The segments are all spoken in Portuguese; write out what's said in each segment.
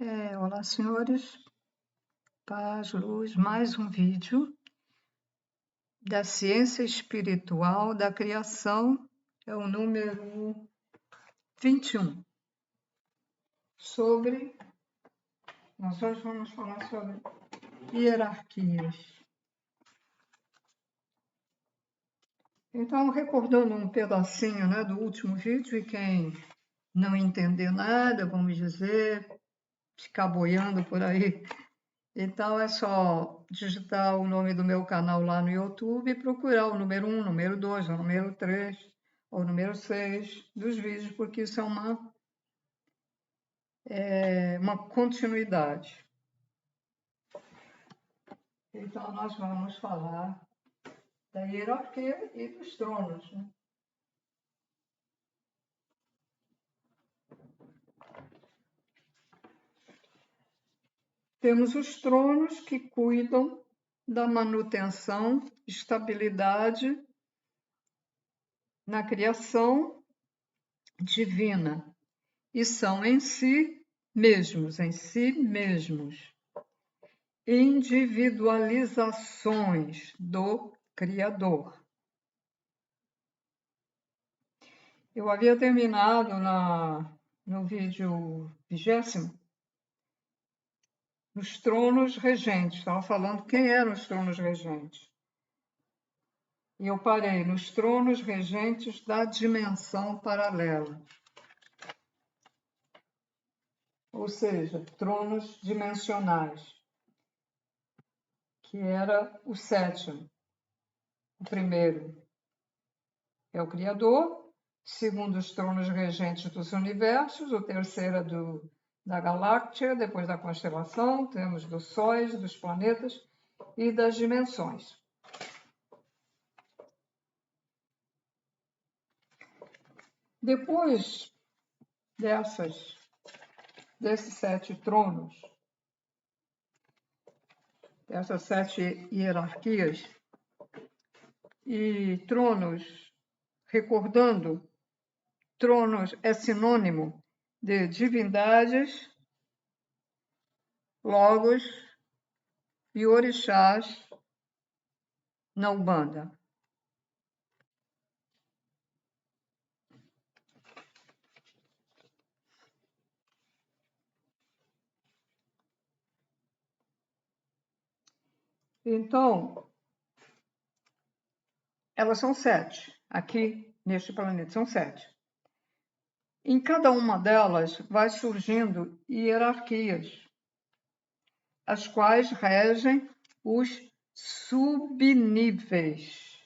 Olá, senhores. Paz, luz, mais um vídeo da ciência espiritual da criação, é o número 21. Nós hoje vamos falar sobre hierarquias. Então, recordando um pedacinho, né, do último vídeo, e quem não entender nada, vamos dizer, ficar boiando por aí, então é só digitar o nome do meu canal lá no YouTube e procurar o número 1, número 2, o número 3, ou o número 6 dos vídeos, porque isso é uma continuidade. Então, nós vamos falar da hierarquia e dos tronos, né? Temos os tronos que cuidam da manutenção, estabilidade na criação divina e são em si mesmos, individualizações do Criador. Eu havia terminado no vídeo 20º, nos tronos regentes, estava falando quem eram os tronos regentes. E eu parei nos tronos regentes da dimensão paralela. Ou seja, tronos dimensionais, que era o 7º. O primeiro é o Criador, segundo os tronos regentes dos universos, o terceiro é da galáxia, depois da constelação, temos dos sóis, dos planetas e das dimensões. Depois desses 7 tronos, dessas 7 hierarquias, e tronos, recordando, tronos é sinônimo de divindades, logos e orixás na Umbanda. Então, elas são 7. Aqui, neste planeta, são 7. Em cada uma delas vai surgindo hierarquias, as quais regem os subníveis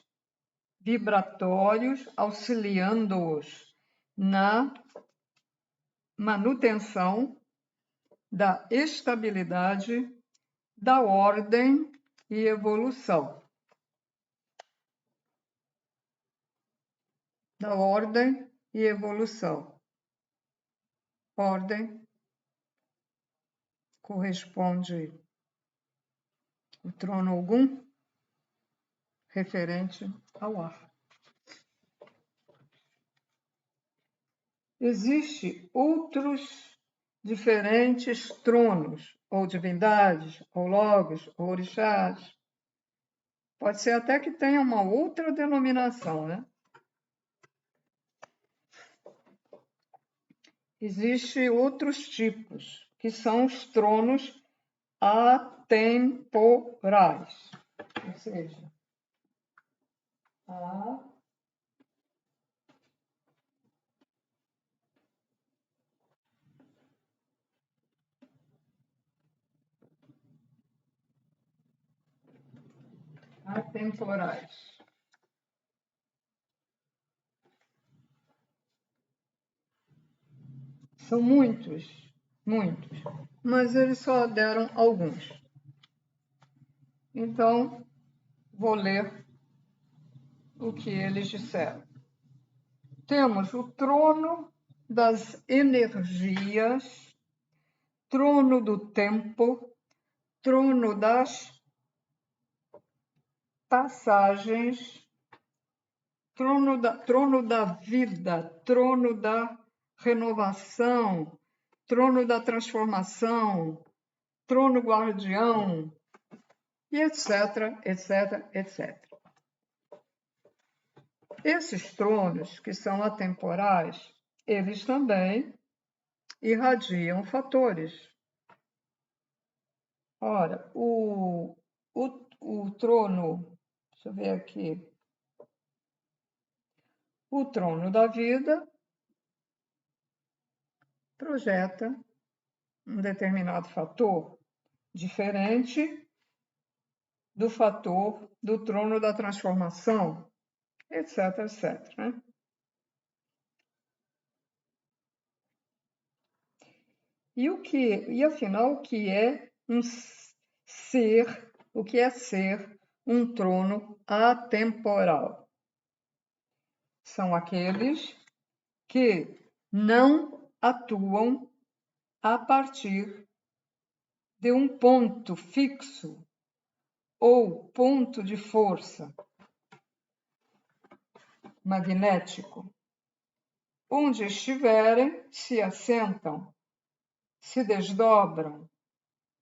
vibratórios, auxiliando-os na manutenção da estabilidade, da ordem e evolução. Da ordem e evolução. Ordem corresponde o trono Ogum, referente ao ar. Existem outros diferentes tronos, ou divindades, ou logos, ou orixás. Pode ser até que tenha uma outra denominação, né? Existem outros tipos, que são os tronos atemporais, ou seja, atemporais. São muitos, mas eles só deram alguns. Então, vou ler o que eles disseram. Temos o trono das energias, trono do tempo, trono das passagens, trono da vida, trono da renovação, trono da transformação, trono guardião, e etc, etc, etc. Esses tronos, que são atemporais, eles também irradiam fatores. Ora, o trono, deixa eu ver aqui, o trono da vida projeta um determinado fator, diferente do fator do trono da transformação, etc, etc. Né? E afinal, o que é ser um trono atemporal? São aqueles que não atuam a partir de um ponto fixo ou ponto de força magnético. Onde estiverem, se assentam, se desdobram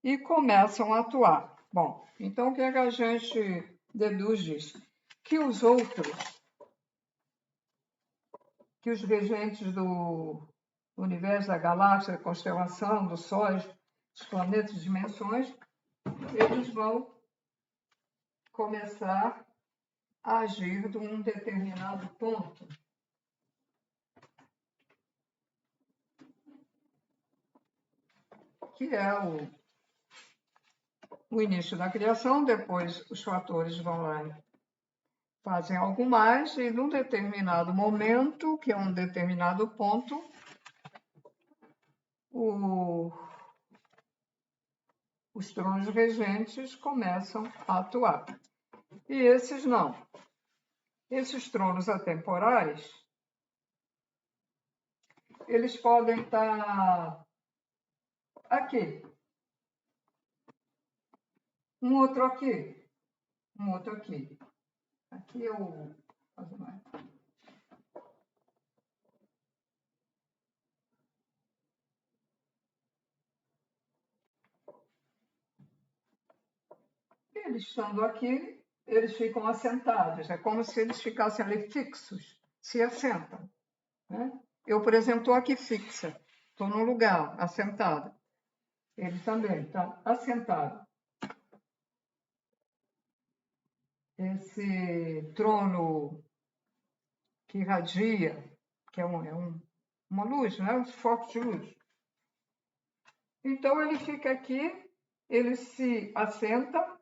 e começam a atuar. Bom, então o que é que a gente deduz disso? Que os outros, que os regentes do universo, da galáxia, da constelação, dos sóis, dos planetas, dimensões, eles vão começar a agir de um determinado ponto. Que é o início da criação, depois os fatores vão lá e fazem algo mais, e num determinado momento, que é um determinado ponto, os tronos regentes começam a atuar. E esses não. Esses tronos atemporais, eles podem estar aqui, um outro aqui, um outro aqui. Aqui eu... Eles estando aqui, eles ficam assentados. É como se eles ficassem ali fixos, se assentam. Né? Eu, por exemplo, estou aqui fixa, estou num lugar, assentada. Ele também está assentado. Esse trono que irradia, que é uma luz, né? Um foco de luz. Então, ele fica aqui, ele se assenta,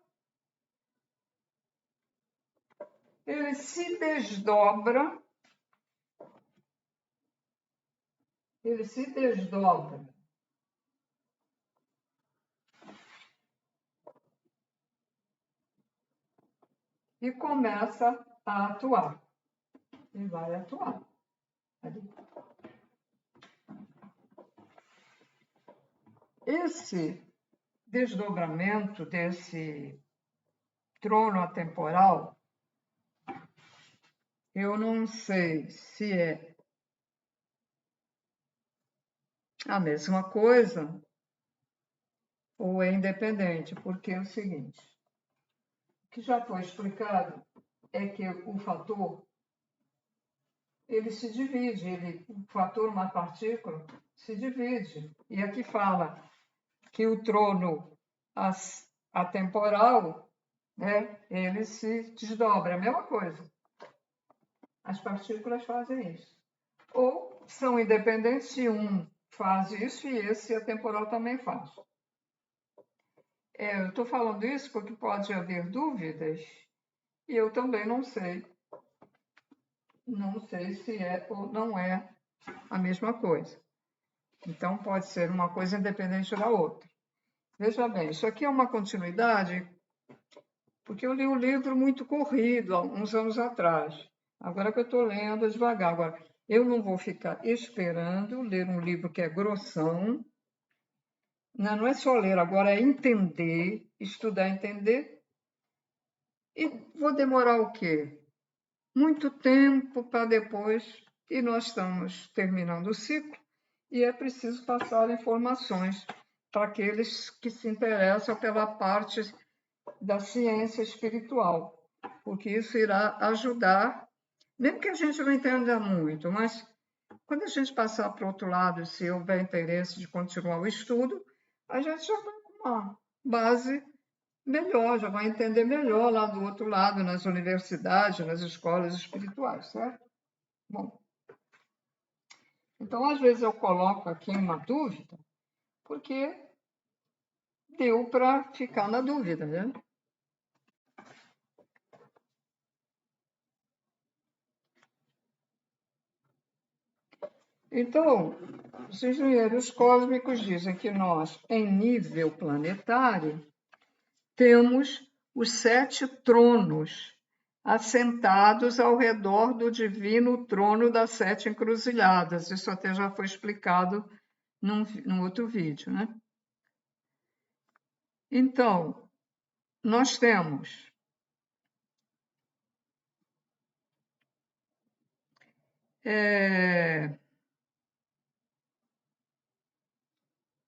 ele se desdobra, e começa a atuar. E vai atuar. Ali. Esse desdobramento desse trono atemporal, eu não sei se é a mesma coisa ou é independente, porque é o seguinte, o que já foi explicado é que o fator, ele se divide, o fator, uma partícula, se divide. E aqui fala que o trono atemporal, né, ele se desdobra, é a mesma coisa. As partículas fazem isso. Ou são independentes se um faz isso e esse atemporal também faz. Eu estou falando isso porque pode haver dúvidas e eu também não sei. Não sei se é ou não é a mesma coisa. Então, pode ser uma coisa independente da outra. Veja bem, isso aqui é uma continuidade, porque eu li um livro muito corrido, há uns anos atrás. Agora que eu estou lendo devagar. Agora, eu não vou ficar esperando ler um livro que é grossão. Não é só ler, agora é entender, estudar, entender. E vou demorar o quê? Muito tempo para depois, e nós estamos terminando o ciclo, e é preciso passar informações para aqueles que se interessam pela parte da ciência espiritual, porque isso irá ajudar, mesmo que a gente não entenda muito, mas quando a gente passar para o outro lado, se houver interesse de continuar o estudo, a gente já vai com uma base melhor, já vai entender melhor lá do outro lado, nas universidades, nas escolas espirituais, certo? Bom, então às vezes eu coloco aqui uma dúvida, porque deu para ficar na dúvida, né? Então, os engenheiros cósmicos dizem que nós, em nível planetário, temos os 7 tronos assentados ao redor do divino trono das 7 encruzilhadas. Isso até já foi explicado num outro vídeo, né? Então, nós temos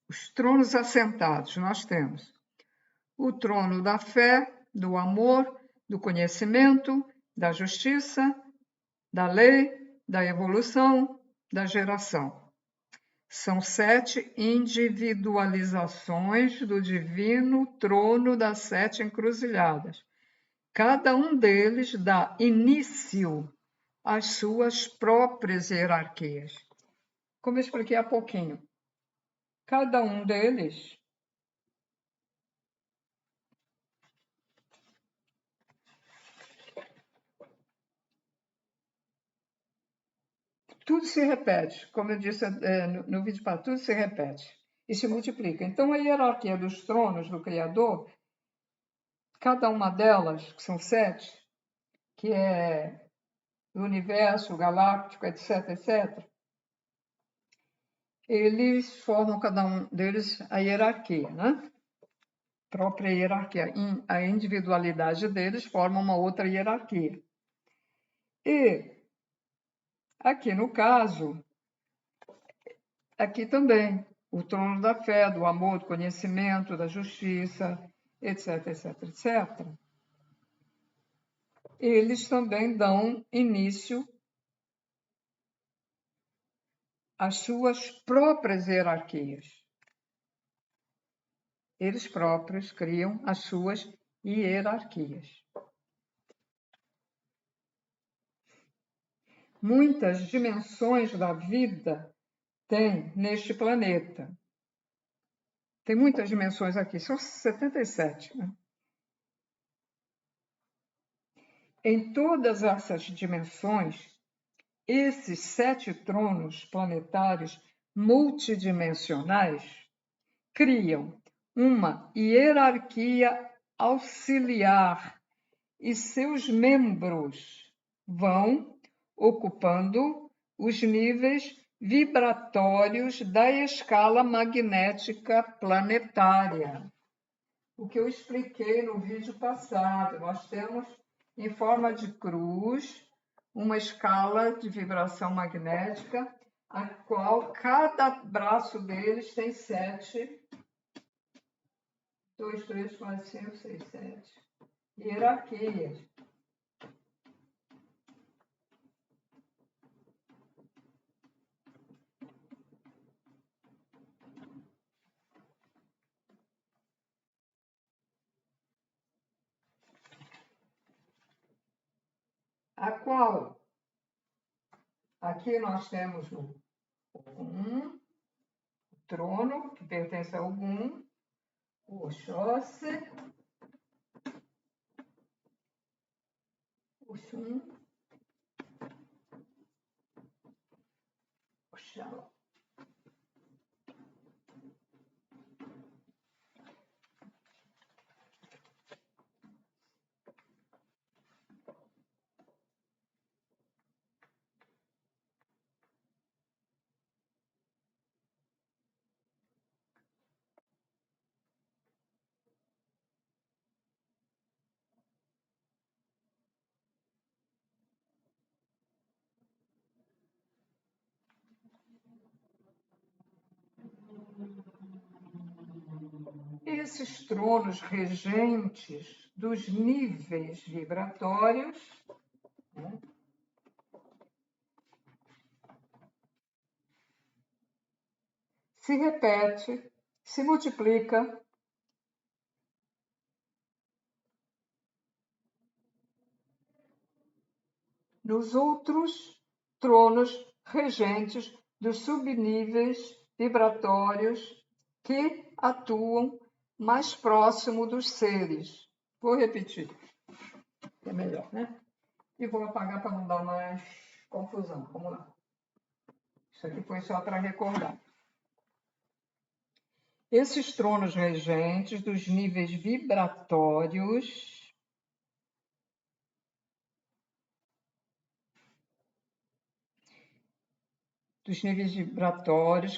os tronos assentados. Nós temos o trono da fé, do amor, do conhecimento, da justiça, da lei, da evolução, da geração. São 7 individualizações do divino trono das 7 encruzilhadas. Cada um deles dá início às suas próprias hierarquias. Como eu expliquei há pouquinho, cada um deles tudo se repete, como eu disse no vídeo, tudo se repete e se multiplica. Então, a hierarquia dos tronos do Criador, cada uma delas, que são 7, que é o universo, o galáctico, etc., etc., eles formam, cada um deles, a hierarquia, né? Própria hierarquia. A individualidade deles forma uma outra hierarquia. E, aqui no caso, aqui também, o trono da fé, do amor, do conhecimento, da justiça, etc., etc., etc., eles também dão início às suas próprias hierarquias. Eles próprios criam as suas hierarquias. Muitas dimensões da vida tem neste planeta. Tem muitas dimensões aqui, são 77, né? Em todas essas dimensões, esses 7 tronos planetários multidimensionais criam uma hierarquia auxiliar e seus membros vão ocupando os níveis vibratórios da escala magnética planetária. O que eu expliquei no vídeo passado, nós temos em forma de cruz uma escala de vibração magnética, a qual cada braço deles tem 7, 2, 3, 4, 5, 6, 7 hierarquias. A qual aqui nós temos o Ogum, o trono, que pertence ao Ogum, o Oxóssi, o Xum, o Xalá. Esses tronos regentes dos níveis vibratórios, né, se repete, se multiplica nos outros tronos regentes dos subníveis vibratórios que atuam mais próximo dos seres. Vou repetir, é melhor, né? E vou apagar para não dar mais confusão. Vamos lá. Isso aqui foi só para recordar. Esses tronos regentes dos níveis vibratórios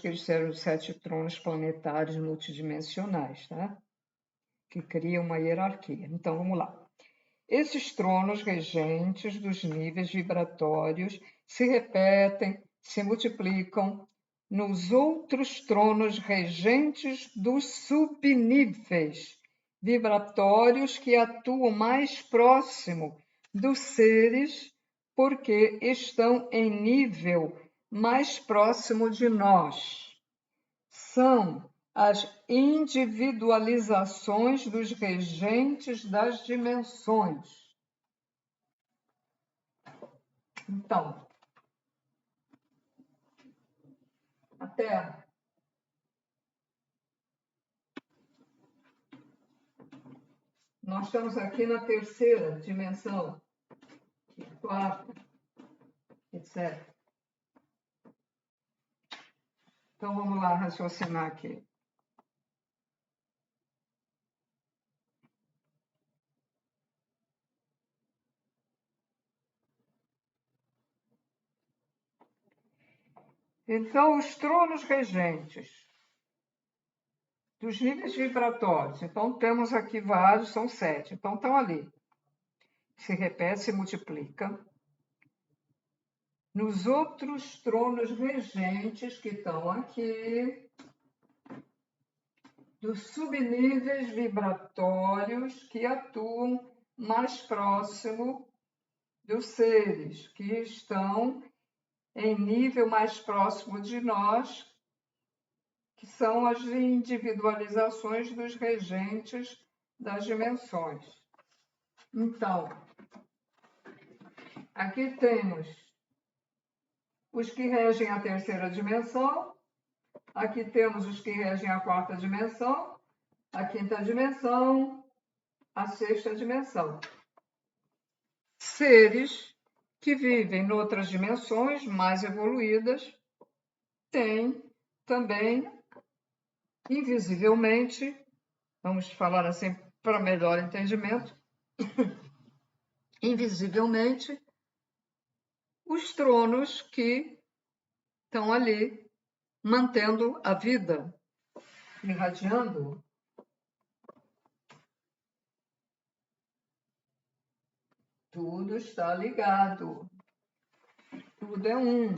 que eles serão os 7 tronos planetários multidimensionais, tá? Que criam uma hierarquia. Então, vamos lá. Esses tronos regentes dos níveis vibratórios se repetem, se multiplicam nos outros tronos regentes dos subníveis vibratórios que atuam mais próximo dos seres, porque estão em nível mais próximo de nós. São as individualizações dos regentes das dimensões. Então, a Terra nós estamos aqui na terceira dimensão, quarta, etc. Então, vamos lá raciocinar aqui. Então, os tronos regentes dos níveis vibratórios. Então, temos aqui vários, são 7. Então, estão ali. Se repete, se multiplica. Nos outros tronos regentes que estão aqui, dos subníveis vibratórios que atuam mais próximo dos seres, que estão em nível mais próximo de nós, que são as individualizações dos regentes das dimensões. Então, aqui temos os que regem a terceira dimensão, aqui temos os que regem a quarta dimensão, a quinta dimensão, a sexta dimensão. Seres que vivem em outras dimensões mais evoluídas têm também, invisivelmente, vamos falar assim para melhor entendimento, invisivelmente, os tronos que estão ali mantendo a vida, irradiando. Tudo está ligado. Tudo é um.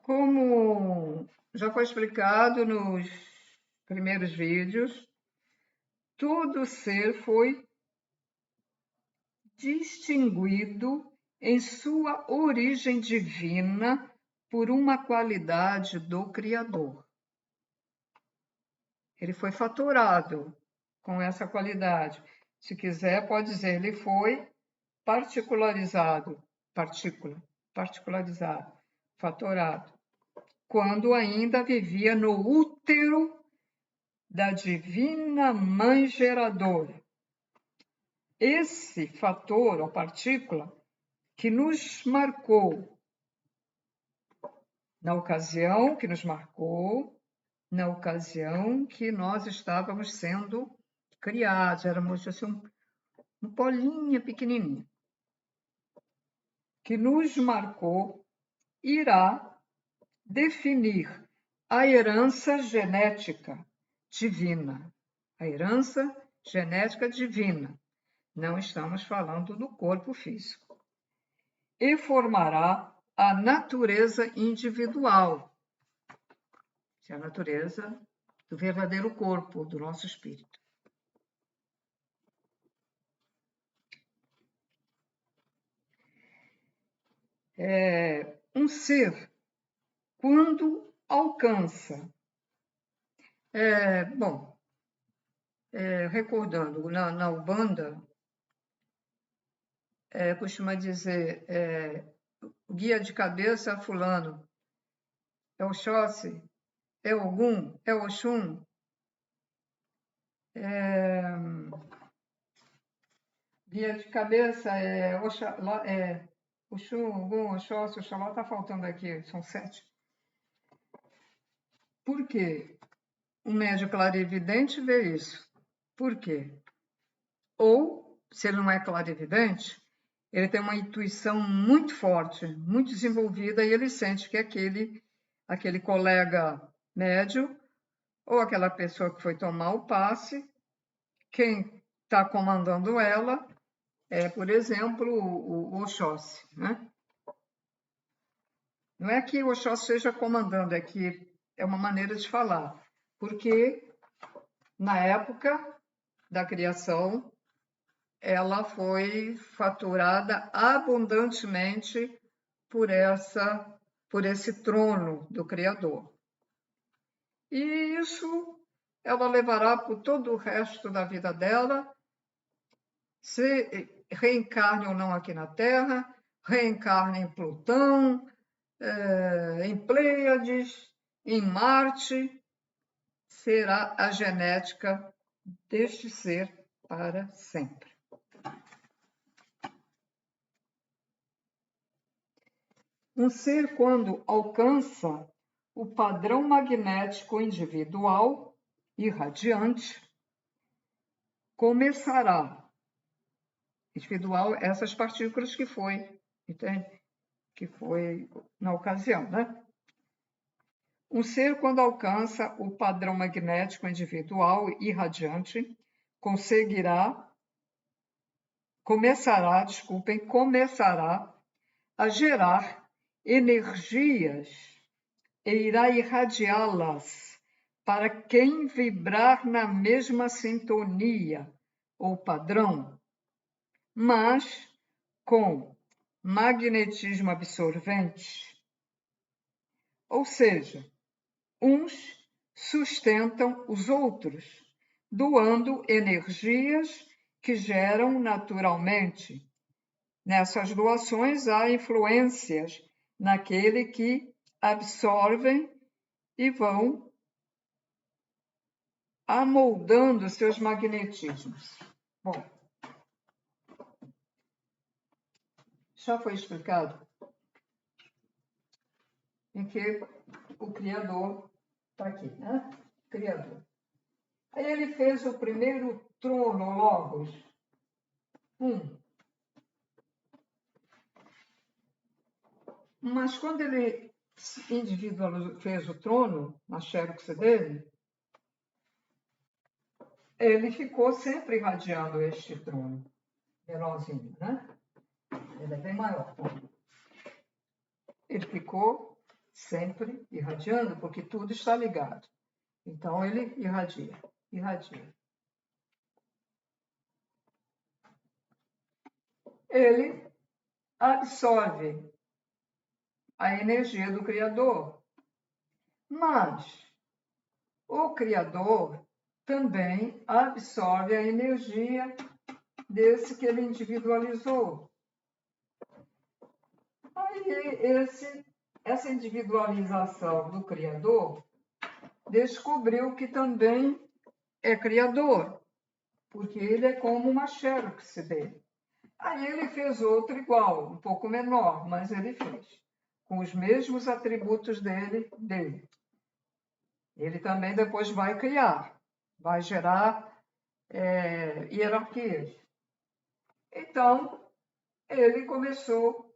Como já foi explicado nos primeiros vídeos, todo ser foi distinguido em sua origem divina por uma qualidade do Criador. Ele foi fatorado com essa qualidade. Se quiser, pode dizer, ele foi particularizado, particularizado, fatorado, quando ainda vivia no útero da divina mãe geradora. Esse fator, ou partícula, que nos marcou na ocasião que nós estávamos sendo criados, éramos assim, um polinho pequenininho, que nos marcou, irá definir a herança genética divina. A herança genética divina. Não estamos falando do corpo físico. E formará a natureza individual, que é a natureza do verdadeiro corpo, do nosso espírito. Um ser, quando alcança, recordando, na Umbanda, costuma dizer, o guia de cabeça fulano, é Oxóssi, é Ogum, é Oxum, guia de cabeça é Oxum, Ogum, Oxóssi, Oxalá, está faltando aqui, são 7. Por quê? Um médium clarividente vê isso. Por quê? Ou, se ele não é clarividente, ele tem uma intuição muito forte, muito desenvolvida, e ele sente que aquele colega médio ou aquela pessoa que foi tomar o passe, quem está comandando ela é, por exemplo, o Oxóssi, né? Não é que o Oxóssi esteja comandando, é que é uma maneira de falar, porque na época da criação ela foi faturada abundantemente por esse trono do Criador. E isso ela levará por todo o resto da vida dela, se reencarne ou não aqui na Terra, reencarne em Plutão, em Pleiades, em Marte, será a genética deste ser para sempre. Um ser, quando alcança o padrão magnético individual irradiante, começará, individual, essas partículas que foi, entende? Que foi na ocasião, né? Um ser, quando alcança o padrão magnético individual irradiante, começará a gerar energias e irá irradiá-las para quem vibrar na mesma sintonia ou padrão, mas com magnetismo absorvente. Ou seja, uns sustentam os outros, doando energias que geram naturalmente. Nessas doações há influências naquele que absorvem e vão amoldando seus magnetismos. Bom, já foi explicado em que o Criador está aqui, né? Criador. Aí ele fez o primeiro trono, Logos. Mas quando ele fez o trono, na xerox dele, ele ficou sempre irradiando este trono, menorzinho, né? Ele é bem maior. Ele ficou sempre irradiando, porque tudo está ligado. Então, ele irradia. Ele absorve a energia do Criador. Mas o Criador também absorve a energia desse que ele individualizou. Aí, essa individualização do Criador descobriu que também é Criador, porque ele é como uma xerox dele. Aí ele fez outro igual, um pouco menor, mas ele fez, com os mesmos atributos dele. Ele também depois vai criar, vai gerar hierarquias. Então, ele começou,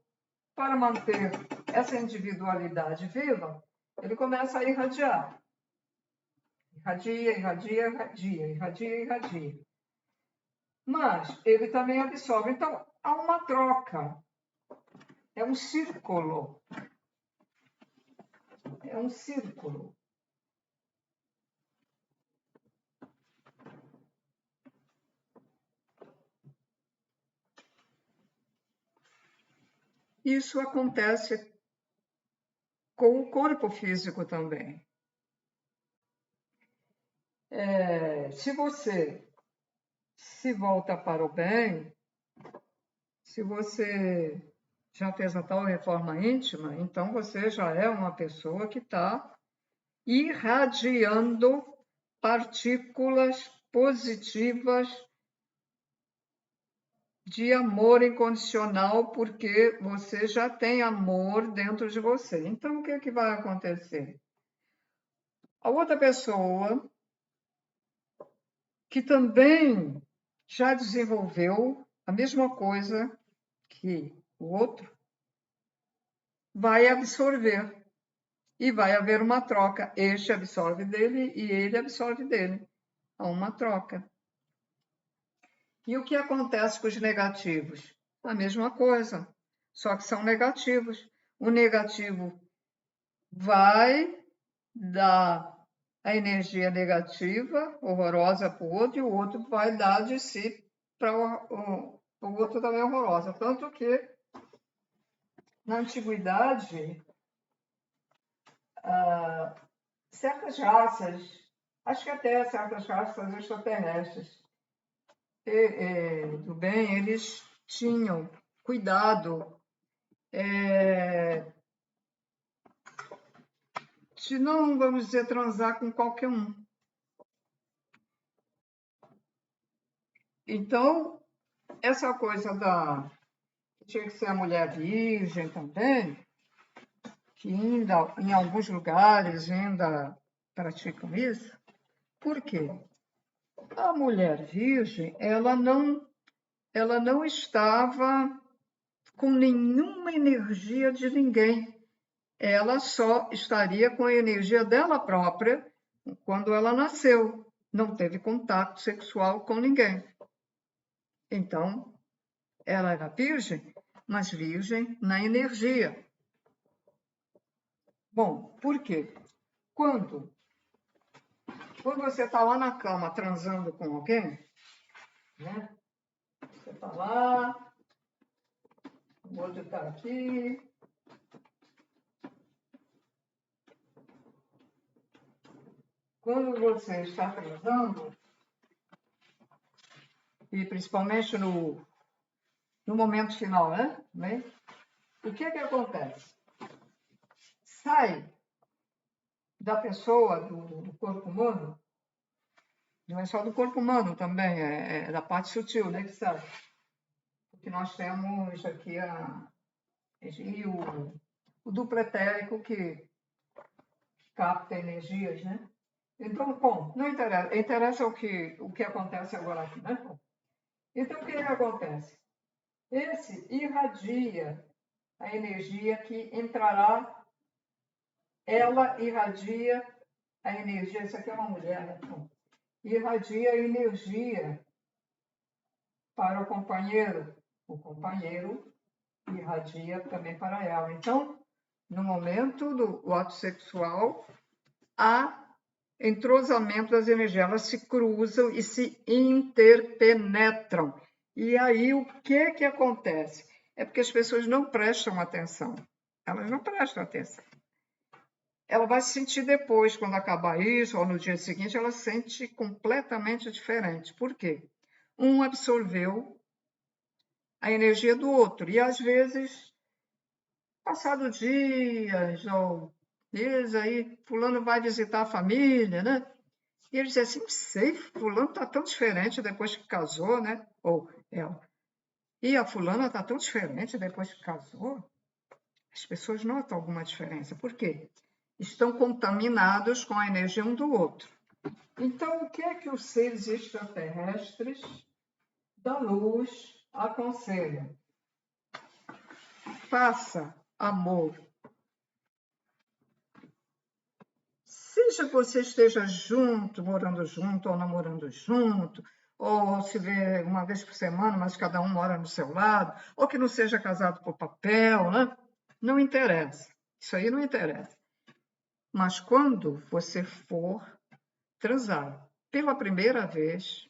para manter essa individualidade viva, ele começa a irradiar. Irradia. mas ele também absorve. Então, há uma troca. É um círculo. É um círculo. Isso acontece com o corpo físico também. Se você se volta para o bem, se você já fez a tal reforma íntima, então você já é uma pessoa que está irradiando partículas positivas de amor incondicional, porque você já tem amor dentro de você. Então, o que é que vai acontecer? A outra pessoa que também já desenvolveu a mesma coisa que o outro vai absorver e vai haver uma troca. Este absorve dele e ele absorve dele. Há uma troca. E o que acontece com os negativos? A mesma coisa, só que são negativos. O negativo vai dar a energia negativa, horrorosa para o outro, e o outro vai dar de si para o outro também horrorosa. Tanto que, na antiguidade, certas raças, acho que até certas raças extraterrestres do bem, eles tinham cuidado de não, vamos dizer, transar com qualquer um. Então, essa coisa tinha que ser a mulher virgem também, que ainda, em alguns lugares ainda praticam isso. Por quê? A mulher virgem, ela não estava com nenhuma energia de ninguém. Ela só estaria com a energia dela própria quando ela nasceu. Não teve contato sexual com ninguém. Então, ela era virgem, mas virgem na energia. Bom, por quê? Quando você está lá na cama transando com alguém, né? Você está lá, o outro está aqui. Quando você está transando, e principalmente no momento final, né? O que acontece? Sai da pessoa, do corpo humano, não é só do corpo humano também, é da parte sutil, né, que sai. Porque nós temos aqui o duplo etérico que capta energias, né? Então, bom, não interessa. Interessa o que acontece agora aqui, né? Então, o que acontece? Esse irradia a energia que entrará, ela irradia a energia, isso aqui é uma mulher, né? Então, irradia a energia para o companheiro irradia também para ela. Então, no momento do ato sexual, há entrosamento das energias, elas se cruzam e se interpenetram. E aí o que acontece? É porque as pessoas não prestam atenção. Elas não prestam atenção. Ela vai se sentir depois, quando acabar isso, ou no dia seguinte, ela se sente completamente diferente. Por quê? Um absorveu a energia do outro. E, às vezes, passado dias ou meses, aí fulano vai visitar a família, né? E ele diz assim, não sei, fulano está tão diferente depois que casou, né? Ou ela. E a fulana está tão diferente depois que casou. As pessoas notam alguma diferença. Por quê? Estão contaminados com a energia um do outro. Então, o que é que os seres extraterrestres da luz aconselham? Faça amor. Seja que você esteja junto, morando junto ou namorando junto, ou se vê uma vez por semana, mas cada um mora no seu lado, ou que não seja casado por papel, né? Não interessa. Isso aí não interessa. Mas quando você for transar pela primeira vez,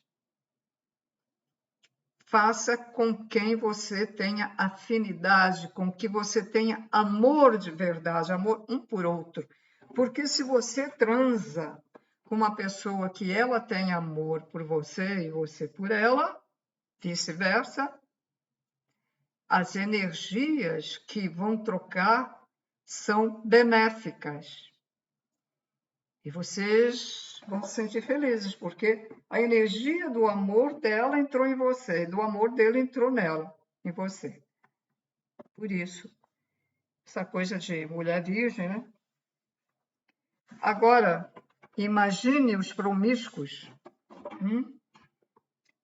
faça com quem você tenha afinidade, com que você tenha amor de verdade, amor um por outro. Porque se você transa com uma pessoa que ela tem amor por você e você por ela, vice-versa, as energias que vão trocar são benéficas. E vocês vão se sentir felizes, porque a energia do amor dela entrou em você, do amor dele entrou nela, em você. Por isso, essa coisa de mulher virgem, né? Agora, imagine os promíscuos.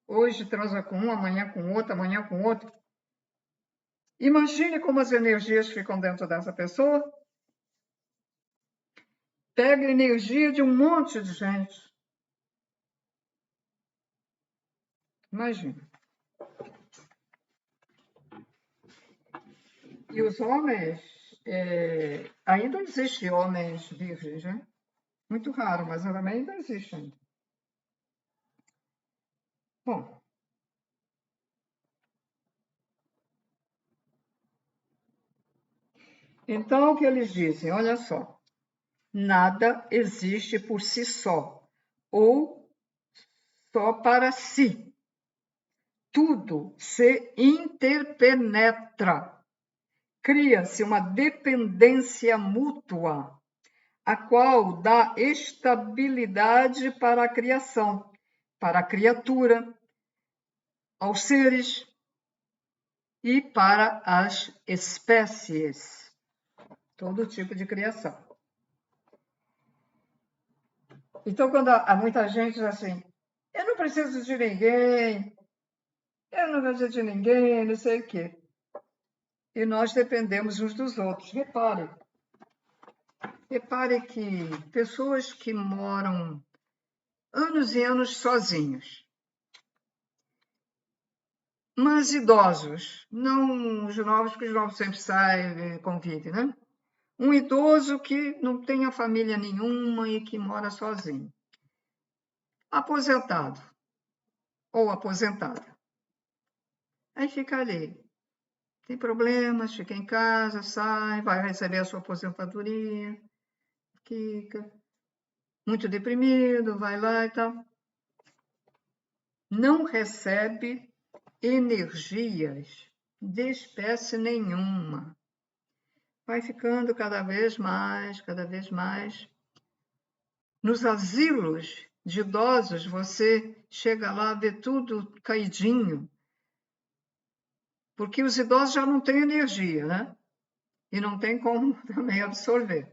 Hoje transa com um, amanhã com outro, amanhã com outro. Imagine como as energias ficam dentro dessa pessoa. Pega a energia de um monte de gente. Imagina. E os homens, ainda existem homens virgens, né? Muito raro, mas também ainda existe ainda. Bom, então o que eles dizem? Olha só, nada existe por si só, ou só para si. Tudo se interpenetra. Cria-se uma dependência mútua, a qual dá estabilidade para a criação, para a criatura, aos seres e para as espécies. Todo tipo de criação. Então, quando há muita gente diz assim, eu não preciso de ninguém, eu não preciso de ninguém, não sei o quê. E nós dependemos uns dos outros. Repare que pessoas que moram anos e anos sozinhos, mas idosos, não os novos, porque os novos sempre saem, convivem, né? Um idoso que não tem família nenhuma e que mora sozinho. Aposentado ou aposentada. Aí fica ali. Tem problemas, fica em casa, sai, vai receber a sua aposentadoria, fica muito deprimido, vai lá e tal. Não recebe energias de espécie nenhuma. Vai ficando cada vez mais, cada vez mais. Nos asilos de idosos, você chega lá, vê tudo caidinho, porque os idosos já não têm energia, né? E não tem como também absorver.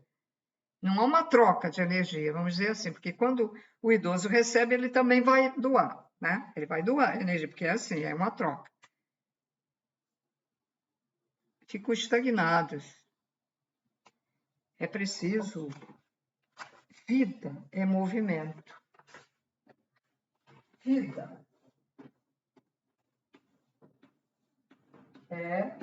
Não há uma troca de energia, vamos dizer assim, porque quando o idoso recebe, ele também vai doar, né? Ele vai doar energia, porque é assim, é uma troca. Ficam estagnados. É preciso. Vida é movimento. Vida é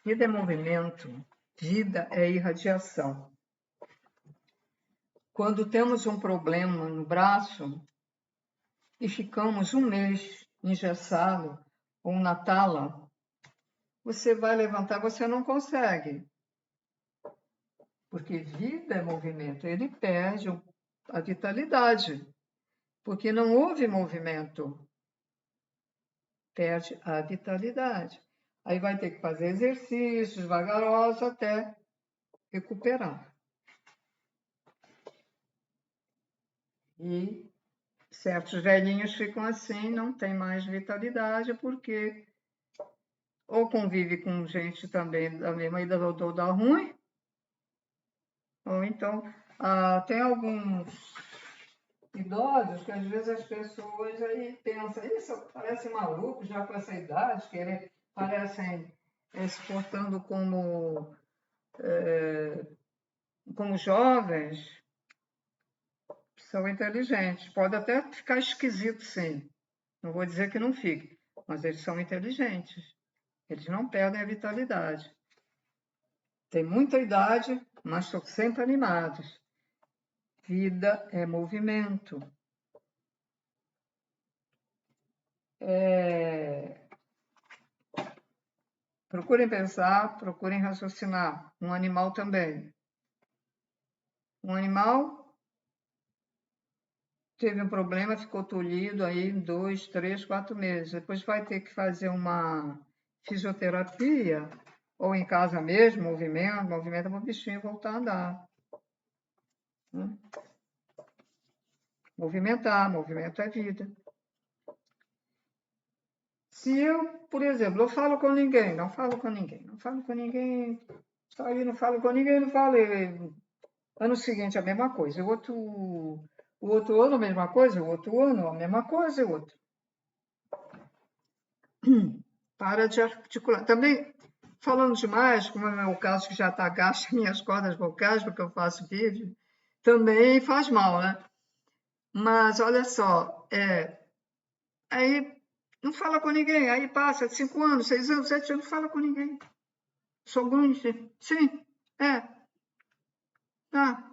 vida é movimento, vida é irradiação. Quando temos um problema no braço e ficamos um mês engessado ou na tala, você vai levantar, você não consegue. Porque vida é movimento, ele perde a vitalidade, porque não houve movimento, perde a vitalidade. Aí vai ter que fazer exercícios vagarosos até recuperar. E certos velhinhos ficam assim, não tem mais vitalidade, porque ou convive com gente também da mesma idade ou dá ruim, ou então tem alguns idosos que às vezes as pessoas aí pensam, isso parece maluco já com essa idade, parecem se portando como jovens, são inteligentes. Pode até ficar esquisito, sim. Não vou dizer que não fique, mas eles são inteligentes. Eles não perdem a vitalidade. Tem muita idade, mas estão sempre animados. Vida é movimento. Procurem pensar, procurem raciocinar. Um animal também. Um animal teve um problema, ficou tolhido aí 2, 3, 4 meses. Depois vai ter que fazer uma fisioterapia, ou em casa mesmo, movimenta para o bichinho voltar a andar. Movimentar, movimento é vida. Se eu, por exemplo, eu falo com ninguém, não falo com ninguém, só aí não falo com ninguém, não falo. Ano seguinte a mesma coisa, o outro ano a mesma coisa, o outro ano a mesma coisa, o outro. Para de articular. Também, falando demais, como é o meu caso, que já está gasto minhas cordas vocais, porque eu faço vídeo, também faz mal, né? Mas, olha só, aí não fala com ninguém, aí passa 5 anos, 6 anos, 7 anos, não fala com ninguém. Sou grunge? Sim, tá.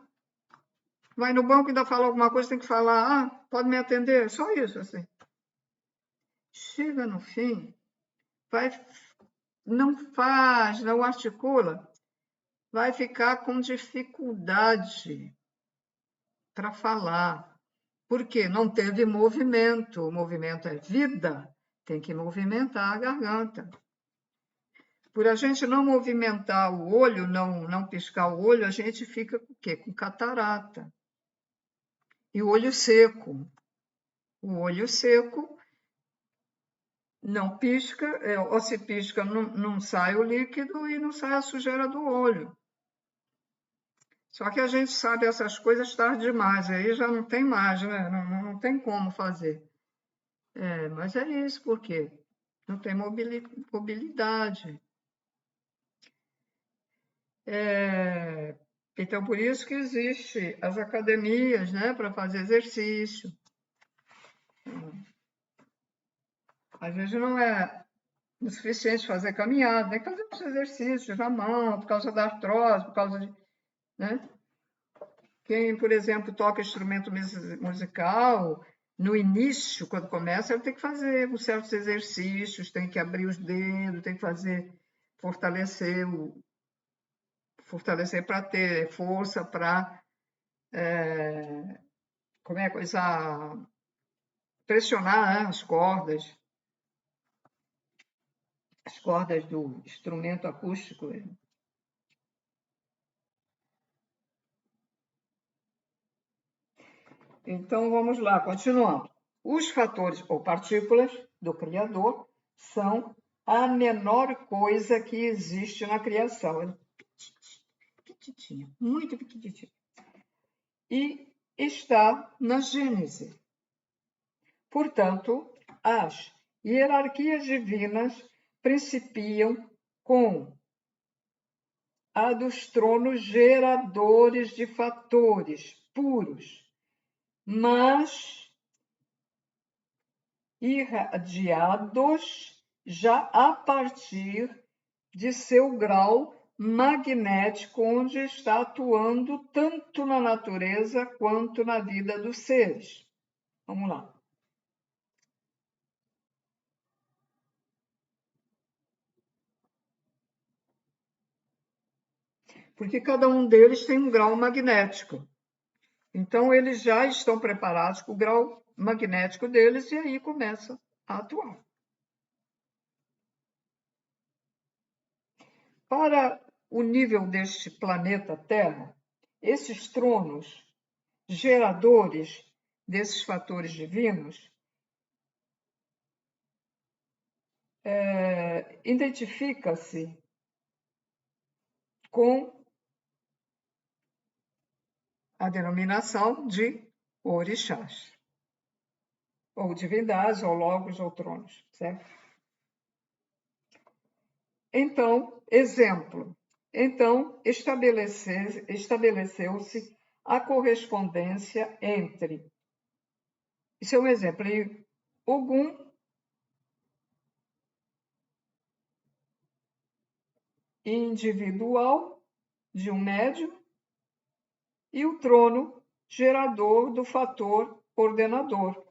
Vai no banco e ainda fala alguma coisa, tem que falar, pode me atender, só isso, assim. Chega no fim, não faz, não articula, vai ficar com dificuldade para falar. Por quê? Não teve movimento. O movimento é vida, tem que movimentar a garganta. Por a gente não movimentar o olho, não piscar o olho, a gente fica com o quê? Com catarata. E o olho seco. O olho seco não pisca, ou se pisca, não sai o líquido e não sai a sujeira do olho. Só que a gente sabe essas coisas tarde demais, aí já não tem mais, né? Não tem como fazer. Mas é isso, porque não tem mobilidade. Então, por isso que existe as academias, né, para fazer exercício. Às vezes não é o suficiente fazer caminhada, tem que fazer os exercícios na mão, por causa da artrose, por causa de, né? Quem, por exemplo, toca instrumento musical, no início, quando começa, ele tem que fazer certos exercícios, tem que abrir os dedos, tem que fortalecer para ter força para, como é a coisa, pressionar, né, as cordas do instrumento acústico. Então, vamos lá, continuando. Os fatores ou partículas do Criador são a menor coisa que existe na criação. Pequitinha, muito pequitinha. E está na Gênese. Portanto, as hierarquias divinas principiam com a dos tronos geradores de fatores puros, mas irradiados já a partir de seu grau magnético, onde está atuando tanto na natureza quanto na vida dos seres. Vamos lá. Porque cada um deles tem um grau magnético. Então, eles já estão preparados com o grau magnético deles e aí começa a atuar. Para o nível deste planeta Terra, esses tronos geradores desses fatores divinos identifica-se com a denominação de orixás, ou divindades, ou logos, ou tronos, certo? Então, exemplo. Então, estabeleceu-se a correspondência entre... Isso é um exemplo. E Ogum individual de um médium e o trono gerador do fator ordenador.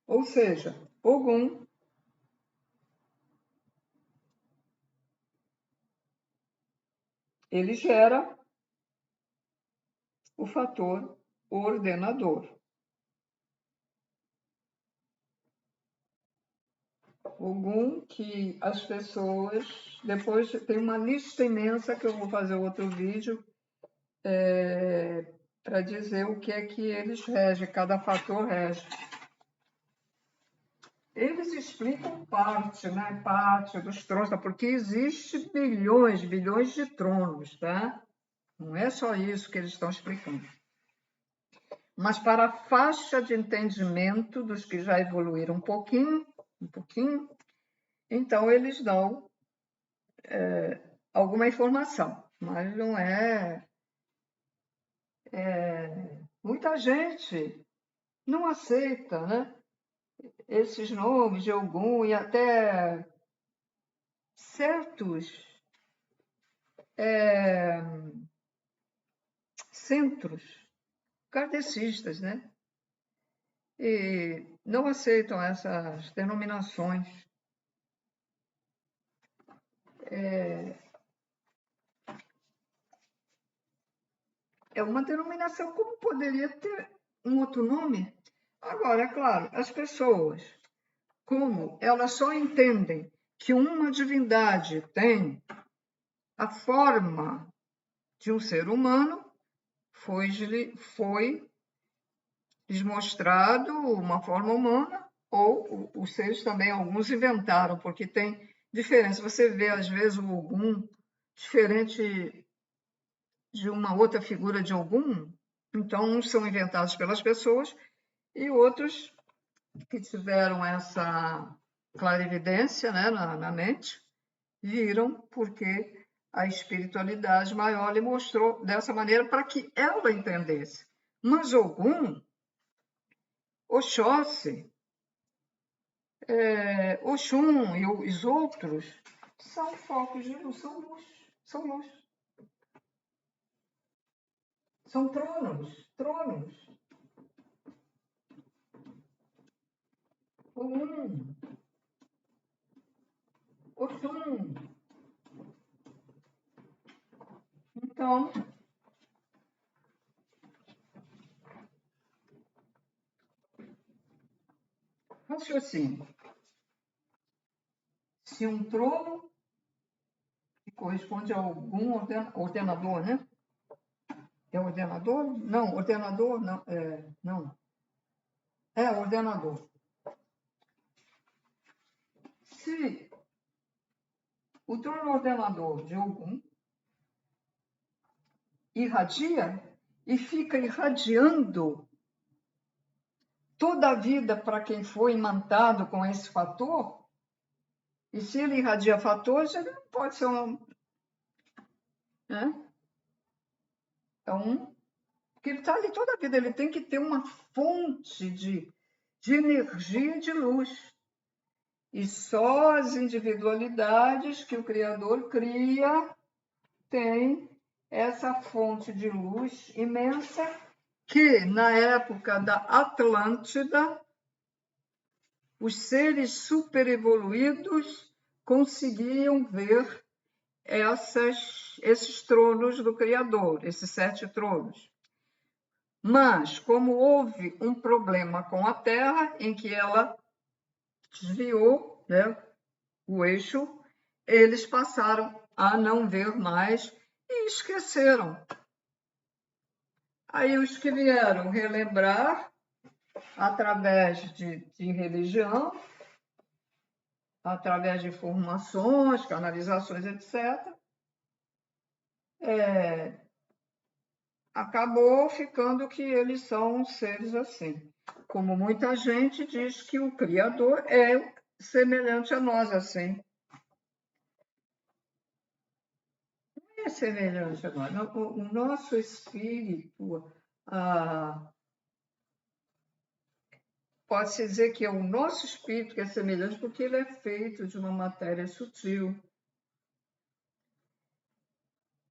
Ou seja, Ogum ele gera o fator ordenador. Ogum que as pessoas... Depois tem uma lista imensa que eu vou fazer outro vídeo para dizer o que é que eles regem, cada fator rege. Eles explicam parte, né? Parte dos tronos, porque existe bilhões de tronos, tá? Não é só isso que eles estão explicando. Mas para a faixa de entendimento dos que já evoluíram um pouquinho, então eles dão alguma informação, mas não é... Muita gente não aceita, né? Esses nomes de Ogum e até certos centros kardecistas, né? E não aceitam essas denominações. É uma denominação como poderia ter um outro nome. Agora, é claro, as pessoas, como elas só entendem que uma divindade tem a forma de um ser humano, foi lhes mostrado uma forma humana, ou os seres também, alguns inventaram, porque tem diferença. Você vê, às vezes, o Ogum diferente de uma outra figura de Ogum, então uns são inventados pelas pessoas e outros que tiveram essa clarividência, né, na mente, viram porque a espiritualidade maior lhe mostrou dessa maneira para que ela entendesse. Mas Ogum, Oxóssi, Oxum e os outros são focos de luz, são luz, são luz. São tronos. Ogum, Oxum. Então, raciocínio. Se um trono, que corresponde a algum ordenador, né? É ordenador? Não, ordenador não. Não. É ordenador. Se o trono ordenador de algum irradia e fica irradiando toda a vida para quem foi imantado com esse fator, e se ele irradia fatores, ele não pode ser um... Né? Então, porque ele está ali toda a vida, ele tem que ter uma fonte de energia e de luz. E só as individualidades que o Criador cria têm essa fonte de luz imensa que, na época da Atlântida, os seres superevoluídos conseguiam ver esses tronos do Criador, esses 7 tronos. Mas, como houve um problema com a Terra, em que ela desviou, né, o eixo, eles passaram a não ver mais e esqueceram. Aí os que vieram relembrar, através de religião, através de informações, canalizações, etc., acabou ficando que eles são seres assim. Como muita gente diz que o Criador é semelhante a nós, assim. é semelhante a nós. O nosso espírito, pode-se dizer que é o nosso espírito que é semelhante porque ele é feito de uma matéria sutil.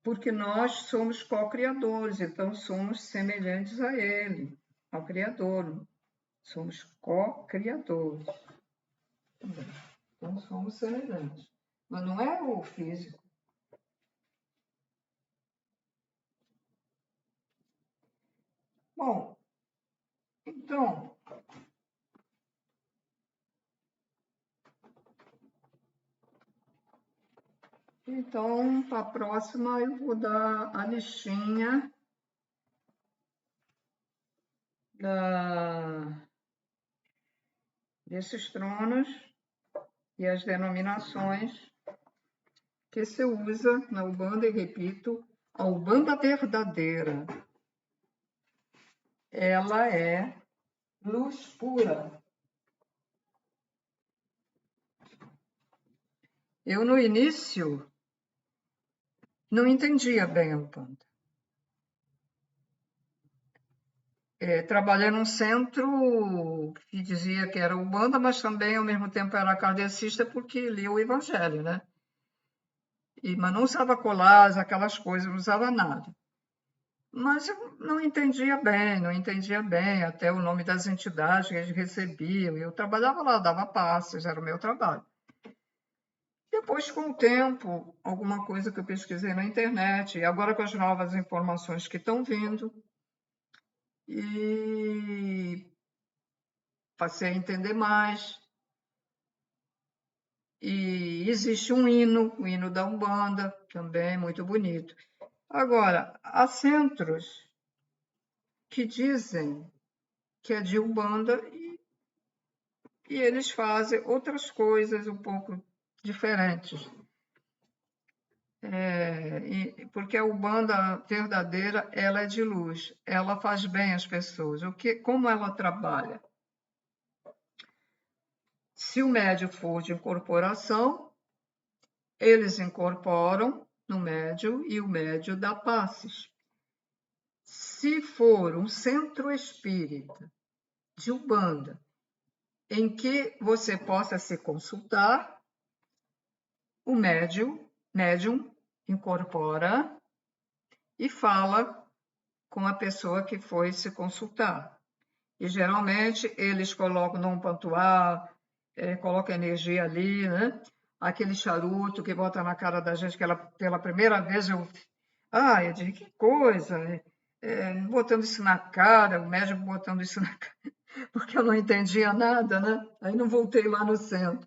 Porque nós somos co-criadores, então somos semelhantes a ele, ao Criador. Somos co-criadores. Então somos semelhantes. Mas não é o físico. Bom, então, para a próxima eu vou dar a listinha desses tronos e as denominações que se usa na Umbanda, e repito, a Umbanda verdadeira, ela é luz pura. Eu, no início, não entendia bem a Umbanda. Trabalhei num centro que dizia que era Umbanda, mas também, ao mesmo tempo, era kardecista porque lia o Evangelho, né? Mas não usava colagem, aquelas coisas, não usava nada. Mas eu não entendia bem, até o nome das entidades que eles recebiam. Eu trabalhava lá, dava passes, era o meu trabalho. Depois, com o tempo, alguma coisa que eu pesquisei na internet, e agora com as novas informações que estão vindo, e passei a entender mais. E existe um hino, o hino da Umbanda, também muito bonito. Agora, há centros que dizem que é de Umbanda e eles fazem outras coisas um pouco diferentes. Porque a Umbanda verdadeira, ela é de luz, ela faz bem às pessoas. Como ela trabalha? Se o médium for de incorporação, eles incorporam no médium e o médium dá passes. Se for um centro espírita de Umbanda, em que você possa se consultar, o médium incorpora e fala com a pessoa que foi se consultar. E geralmente eles colocam num pontual, colocam energia ali, né? Aquele charuto que bota na cara da gente, que pela primeira vez eu digo, que coisa, botando isso na cara, o médico botando isso na cara, porque eu não entendia nada, né? Aí não voltei lá no centro.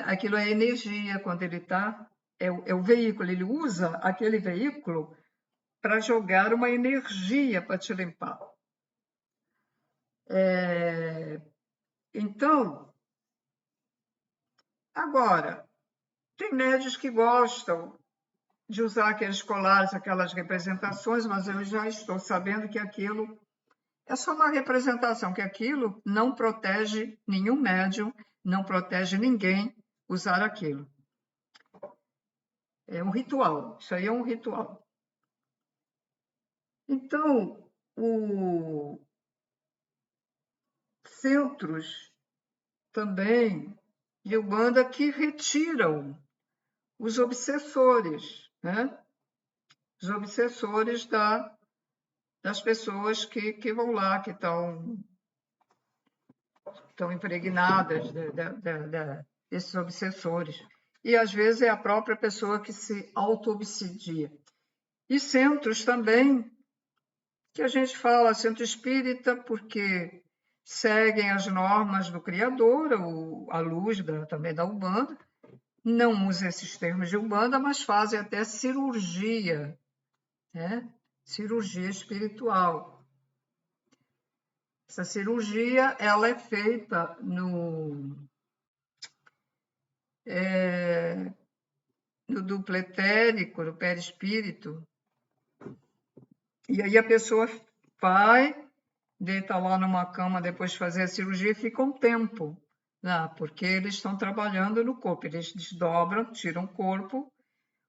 Aquilo é energia, quando ele está, é o veículo, ele usa aquele veículo para jogar uma energia para te limpar. Então, agora, tem médios que gostam de usar aqueles colares, aquelas representações, mas eu já estou sabendo que aquilo é só uma representação, que aquilo não protege nenhum médium, não protege ninguém usar aquilo. É um ritual, isso aí é um ritual. Então, centros também de Umbanda que retiram os obsessores, né? Os obsessores das pessoas que vão lá, que estão impregnadas desses obsessores. E, às vezes, é a própria pessoa que se auto-obsidia. E centros também, que a gente fala centro espírita, porque seguem as normas do Criador, a luz também da Umbanda, não usa esses termos de Umbanda, mas fazem até cirurgia, né? Cirurgia espiritual. Essa cirurgia ela é feita no duplo etérico, no perispírito, e aí a pessoa vai, deita lá numa cama depois de fazer a cirurgia e fica um tempo lá, porque eles estão trabalhando no corpo, eles desdobram, tiram o corpo,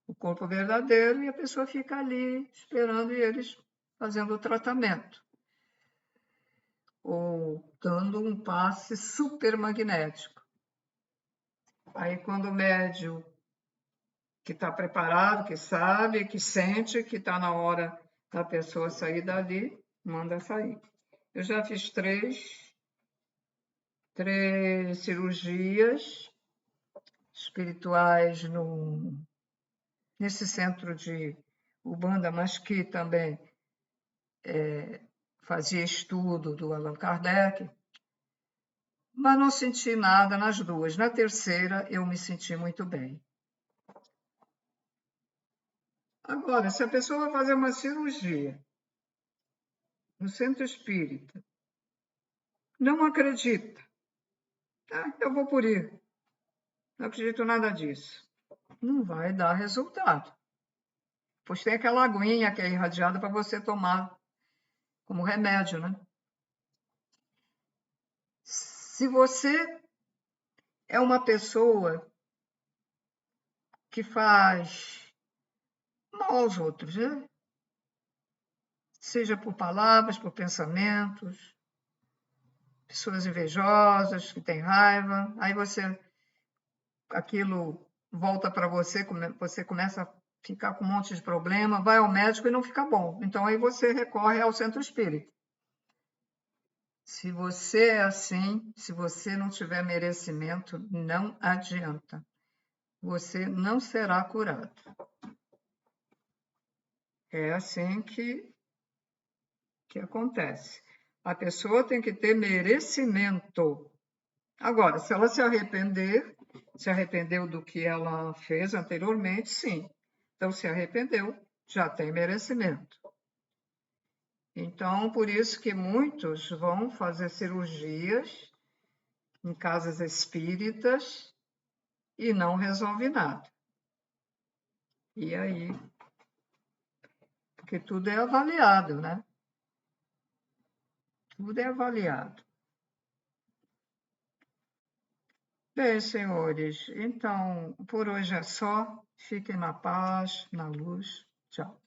o corpo verdadeiro, e a pessoa fica ali esperando e eles fazendo o tratamento. Ou dando um passe super magnético. Aí, quando o médium que está preparado, que sabe, que sente que está na hora da pessoa sair dali, manda sair. Eu já fiz três cirurgias espirituais nesse centro de Umbanda, mas que também fazia estudo do Allan Kardec, mas não senti nada nas duas. Na terceira, eu me senti muito bem. Agora, se a pessoa vai fazer uma cirurgia no centro espírita, não acredita, eu vou por ir, não acredito nada disso, não vai dar resultado. Pois tem aquela aguinha que é irradiada para você tomar como remédio, né? Se você é uma pessoa que faz mal aos outros, né? Seja por palavras, por pensamentos, pessoas invejosas, que têm raiva, aí aquilo volta para você, você começa a ficar com um monte de problema, vai ao médico e não fica bom. Então aí você recorre ao centro espírita. Se você é assim, se você não tiver merecimento, não adianta. Você não será curado. É assim que acontece. A pessoa tem que ter merecimento. Agora, se ela se arrependeu do que ela fez anteriormente, sim. Então, se arrependeu, já tem merecimento. Então, por isso que muitos vão fazer cirurgias em casas espíritas e não resolve nada. E aí, porque tudo é avaliado, né? Tudo é avaliado. Bem, senhores, então, por hoje é só. Fiquem na paz, na luz. Tchau.